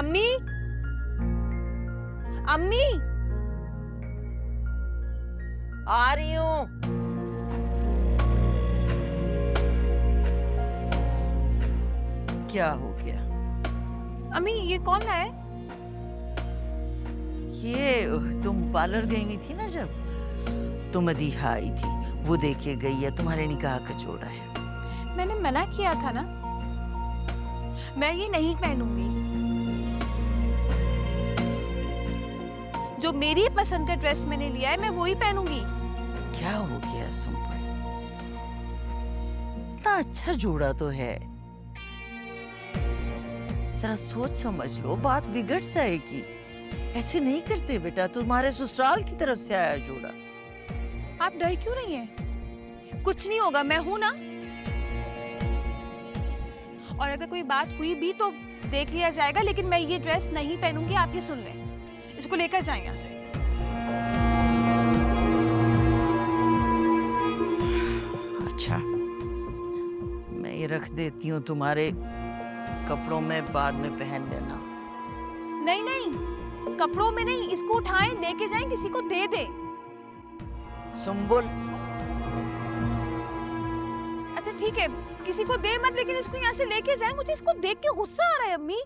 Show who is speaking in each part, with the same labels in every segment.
Speaker 1: अम्मी, अम्मी।
Speaker 2: आ रही हूँ। क्या हो गया?
Speaker 1: अम्मी ये कौन है?
Speaker 2: ये तुम पार्लर गई हुई थी ना, जब तो मदीहा आई थी, वो देके गई है, तुम्हारे निकाह का जोड़ा है।
Speaker 1: मैंने मना किया था ना, मैं ये नहीं पहनूंगी। जो मेरी पसंद का ड्रेस मैंने लिया है मैं वो ही पहनूंगी।
Speaker 2: क्या हो गया सुंबल? इतना अच्छा जोड़ा तो है, जरा सोच समझ लो, बात बिगड़ जाएगी। ऐसे नहीं करते बेटा, तुम्हारे ससुराल की तरफ से आया जोड़ा।
Speaker 1: आप डर क्यों नहीं है? कुछ नहीं होगा, मैं हूं ना। और अगर कोई बात हुई भी तो देख लिया जाएगा, लेकिन मैं ये ड्रेस नहीं पहनूंगी। आप ये सुन लें, इसको लेकर जाएं यहाँ से।
Speaker 2: अच्छा, मैं ये रख देती हूँ तुम्हारे कपड़ों में, बाद में पहन लेना।
Speaker 1: नहीं नहीं, कपड़ों में नहीं, इसको उठाएं, लेके जाएं, किसी को दे दे।
Speaker 2: सुंबुल,
Speaker 1: अच्छा ठीक है, किसी को दे मत, लेकिन इसको यहाँ से लेके जाएं। मुझे इसको देख के गुस्सा आ रहा है अम्मी।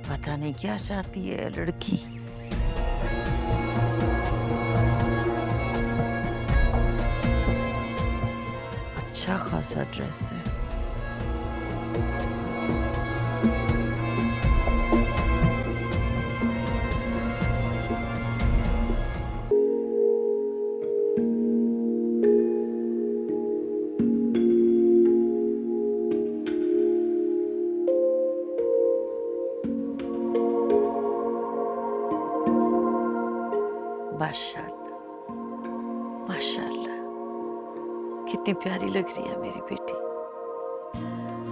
Speaker 2: पता नहीं क्या चाहती है लड़की। अच्छा खासा ड्रेस है। माशाल्लाह, माशाल्लाह, कितनी प्यारी लग रही है मेरी बेटी।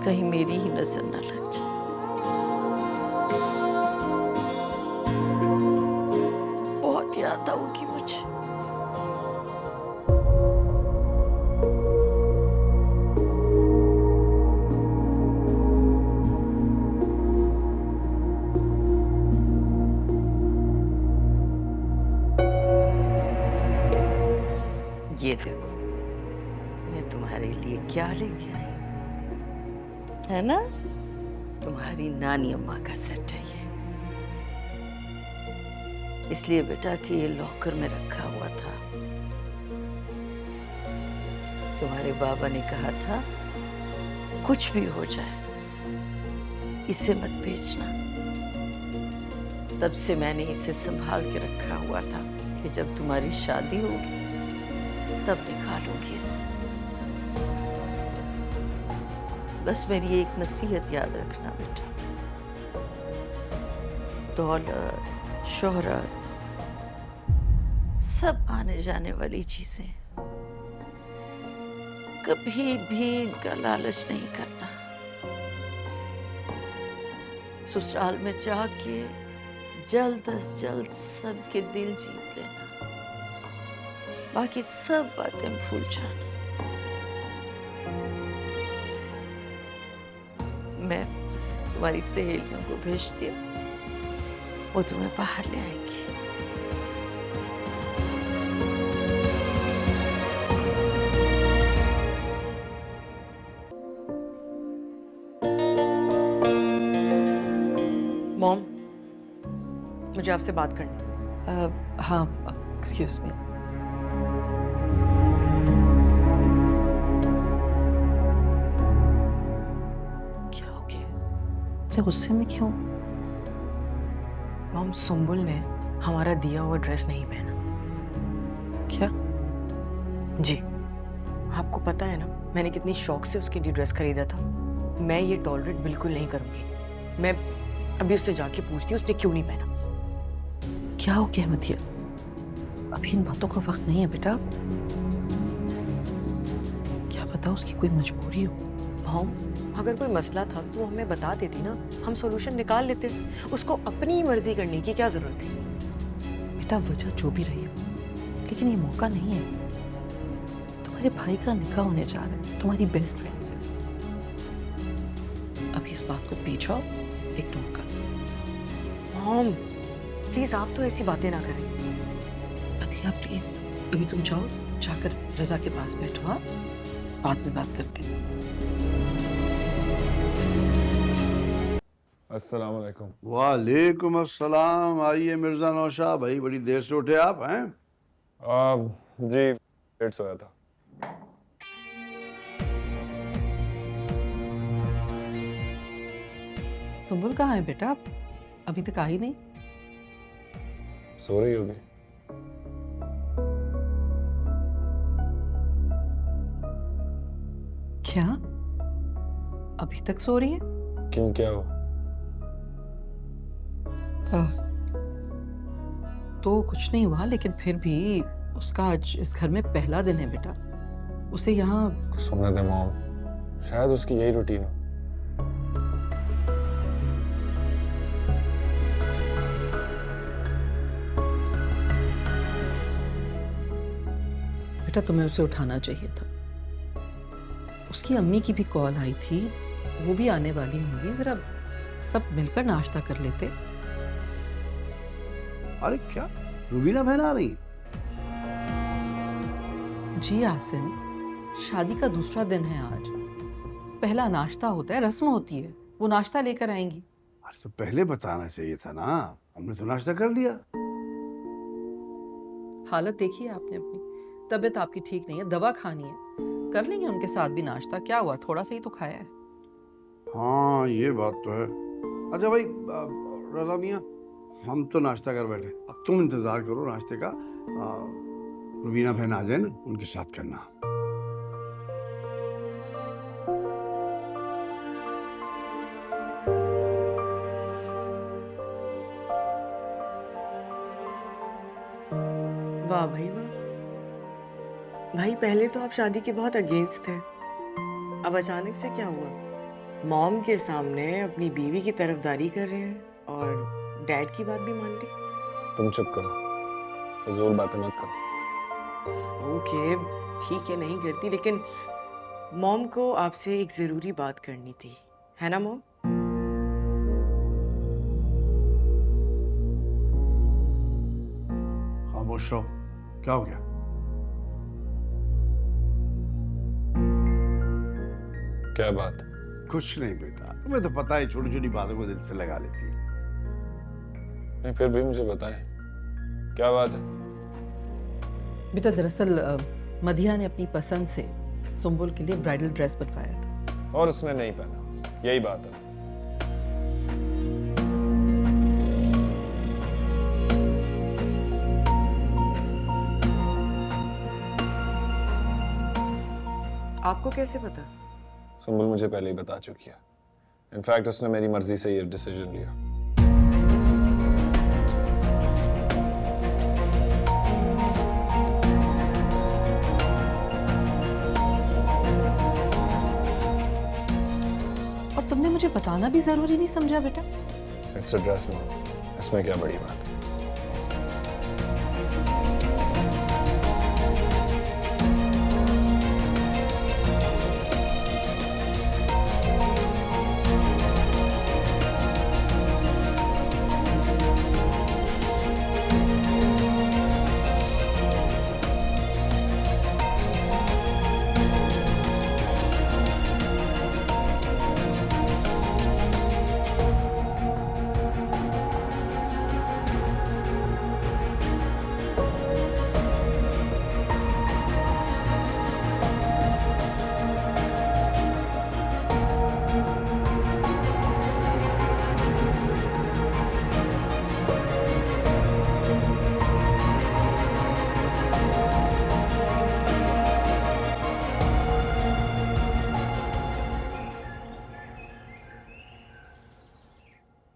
Speaker 2: कहीं मेरी ही नजर ना लग जाए। बहुत याद आओगी मुझे। ये देखो, मैं तुम्हारे लिए क्या लेके आई, है ना? तुम्हारी नानी अम्मा का सेट है ये। इसलिए बेटा कि ये लॉकर में रखा हुआ था। तुम्हारे बाबा ने कहा था कुछ भी हो जाए इसे मत बेचना। तब से मैंने इसे संभाल के रखा हुआ था कि जब तुम्हारी शादी होगी तब निकालूंगी इसे। बस मेरी एक नसीहत याद रखना बेटा, दौलत, शोहरत सब आने जाने वाली चीजें, कभी भी इनका लालच नहीं करना। ससुराल में जाके जल्द अज जल्द सबके दिल जीत लेना, बाकी सब बातें भूल जाना। मैं तुम्हारी सहेलियों को भेजती हूँ, वो तुम्हें बाहर ले आएंगी।
Speaker 3: मॉम, मुझे आपसे बात करनी है।
Speaker 4: हाँ, एक्सक्यूज मी। क्या हो गया? इतने गुस्से में क्यों?
Speaker 3: मॉम, सुंबुल ने हमारा दिया हुआ ड्रेस नहीं पहना।
Speaker 4: क्या?
Speaker 3: जी, आपको पता है ना मैंने कितनी शौक से उसके लिए ड्रेस खरीदा था। मैं ये टॉलरेट बिल्कुल नहीं करूंगी। मैं अभी उससे जाके पूछती हूँ उसने क्यों नहीं पहना।
Speaker 4: क्या हो गया मधिया? अभी इन बातों का वक्त नहीं है बेटा। क्या पता उसकी कोई मजबूरी हो।
Speaker 3: मॉम, अगर कोई मसला था तो वो हमें बता देती ना, हम सॉल्यूशन निकाल लेते। उसको अपनी मर्जी करने की क्या जरूरत थी?
Speaker 4: बेटा वजह जो भी रही हो, लेकिन ये मौका नहीं है। तुम्हारे भाई का निकाह होने जा रहा है तुम्हारी बेस्ट फ्रेंड से। अभी इस बात को पी जाओ, इग्नोर कर।
Speaker 3: मॉम प्लीज आप तो ऐसी बातें ना करें।
Speaker 4: अभी आप प्लीज, अभी तुम जाओ, जाकर रजा के पास बैठो। हाँ, बाद में बात करते हैं।
Speaker 5: अस्सलाम वालेकुम।
Speaker 6: वालेकुम अस्सलाम। आइए मिर्जा नौशाद भाई, बड़ी देर से उठे आप हैं?
Speaker 5: जी लेट सोया था।
Speaker 4: सुंबुल कहाँ है बेटा? अभी तक आई नहीं।
Speaker 5: सो रही होगी।
Speaker 4: क्या अभी तक सो रही है?
Speaker 5: क्यों, क्या हुआ?
Speaker 4: तो कुछ नहीं हुआ, लेकिन फिर भी उसका आज इस घर में पहला दिन है बेटा। उसे यहाँ
Speaker 5: सोने दे मॉम, शायद उसकी यही रूटीन हो।
Speaker 4: बेटा तुम्हें उसे उठाना चाहिए था। उसकी अम्मी की भी कॉल आई थी, वो भी आने वाली होंगी। जरा सब मिलकर नाश्ता कर लेते।
Speaker 6: अरे क्या रुबीना बहन आ रही है?
Speaker 4: जी आसिम, शादी का दूसरा दिन है आज। पहला नाश्ता होता है, रस्म होती है, वो नाश्ता लेकर आएंगी।
Speaker 6: अरे तो पहले बताना चाहिए था ना, हमने तो नाश्ता कर लिया।
Speaker 4: हालत देखी है आपने अपनी, तबीयत आपकी ठीक नहीं है, दवा खानी है। कर लेंगे उनके साथ भी नाश्ता, क्या हुआ, थोड़ा सा ही तो खाया है।
Speaker 6: हाँ ये बात तो है। अच्छा भाई रजा मियाँ, हम तो नाश्ता कर बैठे, अब तुम इंतजार करो नाश्ते का। रुबीना बहन आ जाए ना, उनके साथ करना।
Speaker 3: वाह भाई वाह। भाई पहले तो आप शादी के बहुत अगेंस्ट थे, अब अचानक से क्या हुआ? मॉम के सामने अपनी बीवी की तरफदारी कर रहे हैं और डैड की बात भी मान ली।
Speaker 5: तुम चुप करो, फजूल बातें मत करो।
Speaker 3: ओके ठीक है, नहीं करती, लेकिन मॉम को आपसे एक जरूरी बात करनी थी, है ना मॉम?
Speaker 6: खामोश रहो, क्या हो गया?
Speaker 5: क्या बात?
Speaker 6: कुछ नहीं बेटा, तुम्हें तो पता है छोटी छोटी बातों को दिल से लगा लेती है।
Speaker 5: नहीं, फिर भी मुझे बताएं, क्या बात है?
Speaker 4: बेटा दरअसल मधिया ने अपनी पसंद से सुंबुल के लिए ब्राइडल ड्रेस बनवाया था।
Speaker 5: और उसने नहीं पहना, यही बात है।
Speaker 3: आपको कैसे पता?
Speaker 5: सुंबुल मुझे पहले ही बता चुकी है। इनफैक्ट उसने मेरी मर्जी से ये डिसीजन लिया।
Speaker 4: और तुमने मुझे बताना भी जरूरी नहीं समझा बेटा?
Speaker 5: इट्स अ ड्रेस मॉम, इसमें क्या बड़ी बात है?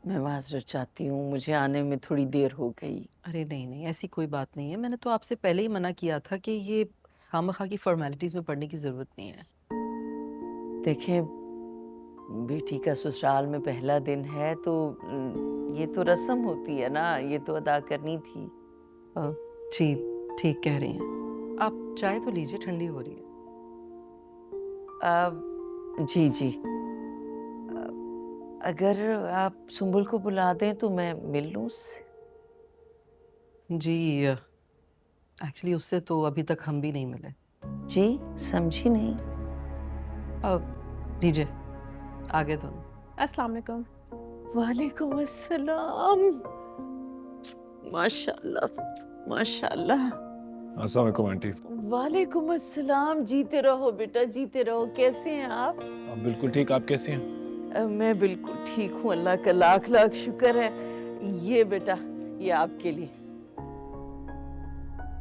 Speaker 2: मैं माजरत चाहती हूँ, मुझे आने में थोड़ी देर हो गई।
Speaker 4: अरे नहीं नहीं, ऐसी कोई बात नहीं है। मैंने तो आपसे पहले ही मना किया था कि ये खामखा की फॉर्मेलिटीज में पड़ने की जरूरत नहीं है।
Speaker 2: देखें, बेटी का ससुराल में पहला दिन है तो ये तो रस्म होती है ना, ये तो अदा करनी थी।
Speaker 4: जी ठीक कह रही हैं। आप चाय तो लीजिए, ठंडी हो रही है।
Speaker 2: जी जी, अगर आप सुंबुल को बुला दें तो मैं मिल लूँ उससे।
Speaker 4: जी एक्चुअली उससे तो अभी तक हम भी नहीं मिले।
Speaker 2: जी समझी नहीं।
Speaker 4: अब लीजिए, आगे तो
Speaker 1: अस्सलाम वालेकुम।
Speaker 2: वालेकुम अस्सलाम। माशाल्लाह माशाल्लाह।
Speaker 5: अस्सलाम वालेकुम आंटी।
Speaker 2: वालेकुम अस्सलाम। जीते रहो बेटा, जीते रहो। कैसे हैं आप?
Speaker 5: बिल्कुल ठीक, आप कैसी हैं?
Speaker 2: मैं बिल्कुल ठीक हूँ, अल्लाह का लाख लाख शुक्र है। ये बेटा, ये आपके लिए।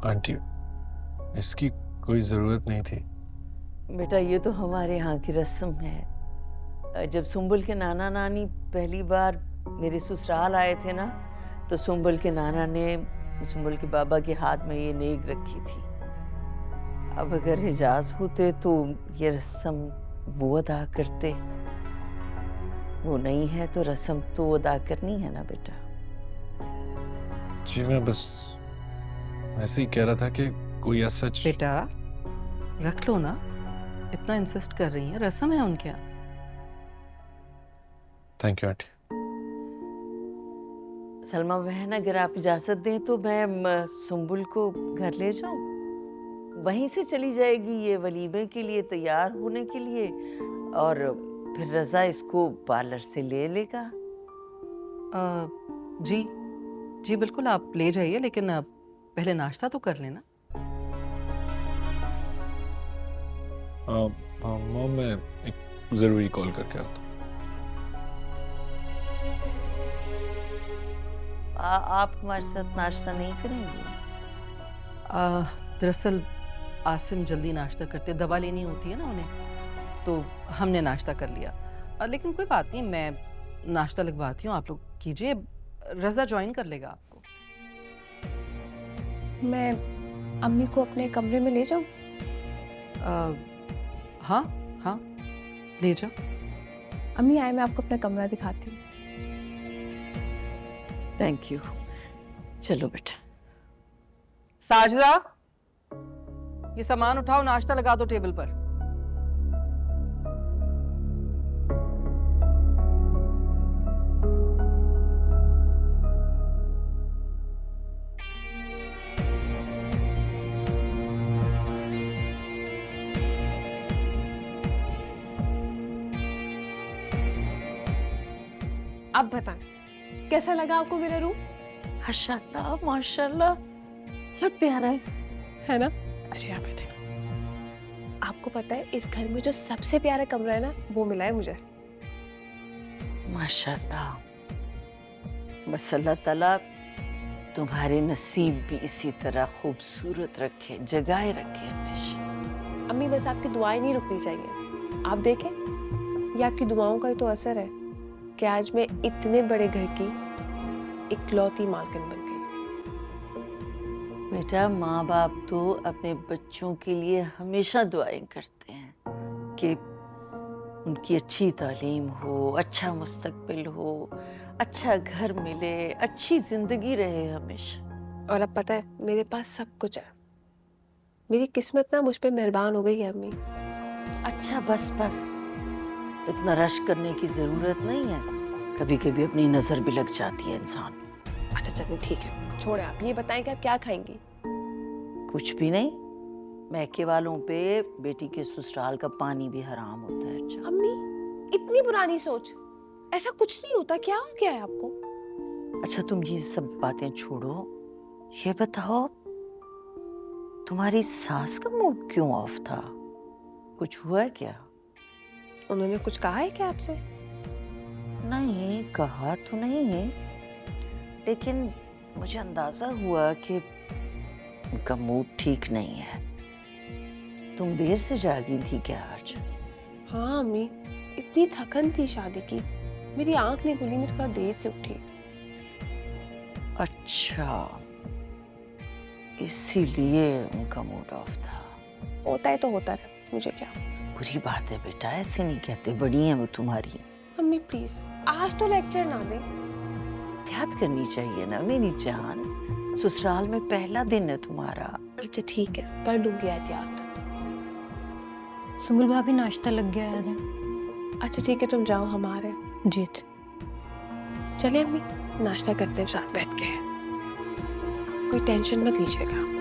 Speaker 5: आंटी, इसकी कोई ज़रूरत नहीं थी।
Speaker 2: बेटा ये तो हमारे यहाँ की रस्म है। जब सुंबुल के नाना नानी पहली बार मेरे ससुराल आए थे ना, तो सुंबुल के नाना ने सुंबुल के बाबा के हाथ में ये नेक रखी थी। अब अगर हिजाज होते तो ये रस्म वो अदा करते, वो नहीं है तो रस्म तो अदा करनी है ना बेटा।
Speaker 5: जी मैं बस ऐसे ही कह रहा था कि कोई ऐसा सच।
Speaker 4: बेटा रख लो ना, इतना इंसिस्ट कर रही हैं, रस्म है उनके यहाँ।
Speaker 5: Thank you aunty.
Speaker 2: सलमा बहन, अगर आप इजाजत दें तो मैं सुंबुल को घर ले जाऊं? वहीं से चली जाएगी ये वलीमे के लिए तैयार होने के लिए, और फिर रजा इसको पार्लर से ले लेगा।
Speaker 4: जी जी बिल्कुल, आप ले जाइए, लेकिन पहले नाश्ता तो कर लेना।
Speaker 5: मॉम, मैं एक ज़रूरी कॉल करके आता हूँ।
Speaker 2: आप हमारे साथ नाश्ता नहीं करेंगे?
Speaker 4: दरअसल आसिम जल्दी नाश्ता करते, दवा लेनी होती है ना उन्हें, तो हमने नाश्ता कर लिया। लेकिन कोई बात नहीं, मैं नाश्ता लिखवाती हूँ, आप लोग कीजिए। रज़ा ज्वाइन कर लेगा आपको।
Speaker 1: मैं अम्मी को अपने कमरे में ले जाऊं?
Speaker 4: हाँ हाँ ले जाओ।
Speaker 1: अम्मी आए, मैं आपको अपना कमरा दिखाती हूँ।
Speaker 2: Thank you. चलो बेटा।
Speaker 4: साजिदा, ये सामान उठाओ, नाश्ता लगा दो टेबल पर।
Speaker 1: अब बताएं, कैसा लगा आपको मेरा रूम?
Speaker 2: माशाल्लाह माशाल्लाह, बहुत प्यारा
Speaker 1: है ना? अच्छा यहाँ बैठे। आपको पता है इस घर में जो सबसे प्यारा कमरा है ना, वो मिला है मुझे।
Speaker 2: माशाल्लाह। बस अल्लाह ताला तुम्हारे नसीब भी इसी तरह खूबसूरत रखे, जगाए रखे हमेशा।
Speaker 1: अम्मी बस आपकी दुआएं नहीं रुकनी चाहिए। आप देखें, ये आपकी दुआओं का ही तो असर है कि आज मैं इतने बड़े घर की इकलौती मालकिन बन गई।
Speaker 2: बेटा, माँ बाप तो अपने बच्चों के लिए हमेशा दुआएं करते हैं कि उनकी अच्छी तालीम हो, अच्छा मुस्तकबिल हो, अच्छा घर मिले, अच्छी जिंदगी रहे हमेशा।
Speaker 1: और अब पता है, मेरे पास सब कुछ है। मेरी किस्मत ना मुझ पे मेहरबान हो गई है अम्मी।
Speaker 2: अच्छा बस बस, इतना रश करने की जरूरत नहीं है। कभी कभी अपनी नजर भी लग जाती है इंसान को।
Speaker 1: अच्छा चलिए ठीक है, छोड़े आप। ये बताएं कि आप क्या खाएंगी?
Speaker 2: कुछ भी नहीं। मैके वालों पे बेटी के ससुराल का पानी भी हराम होता है। अच्छा
Speaker 1: अम्मी, इतनी पुरानी सोच। ऐसा कुछ नहीं होता। क्या हो गया है आपको?
Speaker 2: अच्छा, तुम ये सब बातें छोड़ो, ये बताओ तुम्हारी सास का मूड क्यों ऑफ था? कुछ हुआ है क्या?
Speaker 1: उन्होंने कुछ कहा है क्या आपसे?
Speaker 2: नहीं, कहा तो नहीं है, लेकिन मुझे अंदाजा हुआ कि उनका मूड ठीक नहीं है। तुम देर से जागी थी क्या आज?
Speaker 1: हाँ अम्मी, इतनी थकन थी शादी की, मेरी आंख नहीं खुली, मैं थोड़ा देर से उठी।
Speaker 2: अच्छा, इसीलिए उनका मूड ऑफ था।
Speaker 1: होता है तो होता रहे, मुझे क्या।
Speaker 2: बुरी बात है बेटा, ऐसे नहीं कहते, बड़ी हैं वो तुम्हारी।
Speaker 1: अम्मी प्लीज आज तो लेक्चर ना दे।
Speaker 2: एहतियात करनी चाहिए ना मेरी जान। ससुराल में पहला दिन है तुम्हारा।
Speaker 1: अच्छा ठीक है, कर लूंगी एहतियात।
Speaker 7: सुम्बुल भाभी नाश्ता लग गया है, आ जाए।
Speaker 1: अच्छा ठीक है, तुम जाओ, हम आ रहे हैं।
Speaker 7: जी।
Speaker 1: चलिए अम्मी, नाश्ता करते हैं साथ बैठ के। कोई टेंशन मत लीजिएगा।